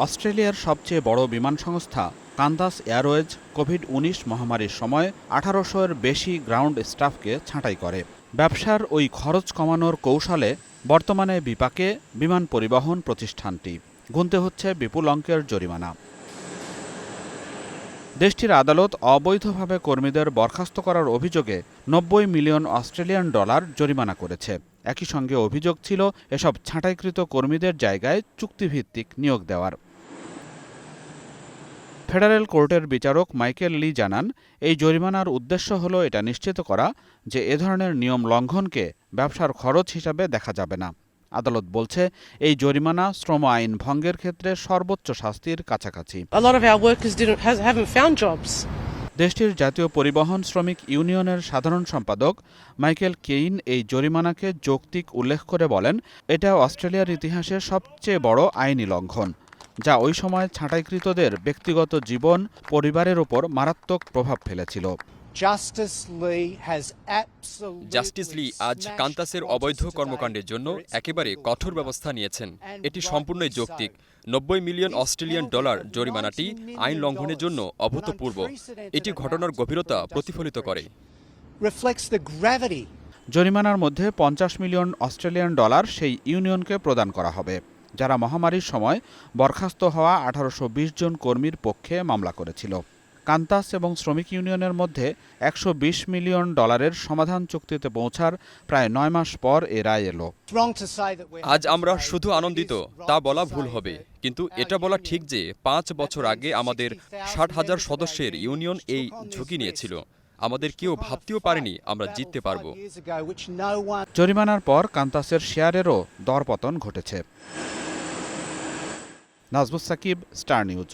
অস্ট্রেলিয়ার সবচেয়ে বড় বিমান সংস্থা কান্তাস এয়ারওয়েজ কোভিড-19 মহামারীর সময় ১৮০০-এর বেশি গ্রাউন্ড স্টাফকে ছাঁটাই করে। ব্যবসার ওই খরচ কমানোর কৌশলে বর্তমানে বিপাকে বিমান পরিবহন প্রতিষ্ঠানটি। গুনতে হচ্ছে বিপুল অঙ্কের জরিমানা। দেশটির আদালত অবৈধভাবে কর্মীদের বরখাস্ত করার অভিযোগে ৯০ মিলিয়ন অস্ট্রেলিয়ান ডলার জরিমানা করেছে। একই সঙ্গে অভিযোগ ছিল এসব ছাঁটাইকৃত কর্মীদের জায়গায় চুক্তিভিত্তিক নিয়োগ দেওয়ার। ফেডারেল কোর্টের বিচারক মাইকেল লি জানান, এই জরিমানার উদ্দেশ্য হলো এটা নিশ্চিত করা যে এ ধরনের নিয়ম লঙ্ঘনকে ব্যবসার খরচ হিসাবে দেখা যাবে না। আদালত বলছে, এই জরিমানা শ্রম আইন ভঙ্গের ক্ষেত্রে সর্বোচ্চ শাস্তির কাছাকাছি। দেশটির জাতীয় পরিবহন শ্রমিক ইউনিয়নের সাধারণ সম্পাদক মাইকেল কেইন এই জরিমানাকে যৌক্তিক উল্লেখ করে বলেন, এটা অস্ট্রেলিয়ার ইতিহাসে সবচেয়ে বড় আইনি লঙ্ঘন, যা ওই সময় ছাঁটাইকৃতদের ব্যক্তিগত জীবন, পরিবারের ওপর মারাত্মক প্রভাব ফেলেছিল। জাস্টিস লি আজ কান্তাসের অবৈধ কর্মকাণ্ডের জন্য একেবারে কঠোর ব্যবস্থা নিয়েছেন। এটি সম্পূর্ণই যৌক্তিক। ৯০ মিলিয়ন অস্ট্রেলিয়ান ডলার জরিমানাটি আইন লঙ্ঘনের জন্য অভূতপূর্ব। এটি ঘটনার গভীরতা প্রতিফলিত করে। জরিমানার মধ্যে ৫০ মিলিয়ন অস্ট্রেলিয়ান ডলার সেই ইউনিয়নকে প্রদান করা হবে, যারা মহামারীর সময় বরখাস্ত হওয়া ১৮২০ জন কর্মীর পক্ষে মামলা করেছিল। কান্তাস এবং শ্রমিক ইউনিয়নের মধ্যে ১২০ মিলিয়ন ডলারের সমাধান চুক্তিতে পৌঁছার প্রায় ৯ মাস পর এ রায় এলো। আজ আমরা শুধু আনন্দিত তা বলা ভুল হবে, কিন্তু এটা বলা ঠিক যে ৫ বছর আগে আমাদের ৬০,০০০ সদস্যের ইউনিয়ন এই ঝুঁকি নিয়েছিল। আমাদের কেউ ভাবতেও পারেনি আমরা জিততে পারব। জরিমানার পর কান্তাসের শেয়ারেরও দরপতন ঘটেছে। Nazmus Sakib, Star news.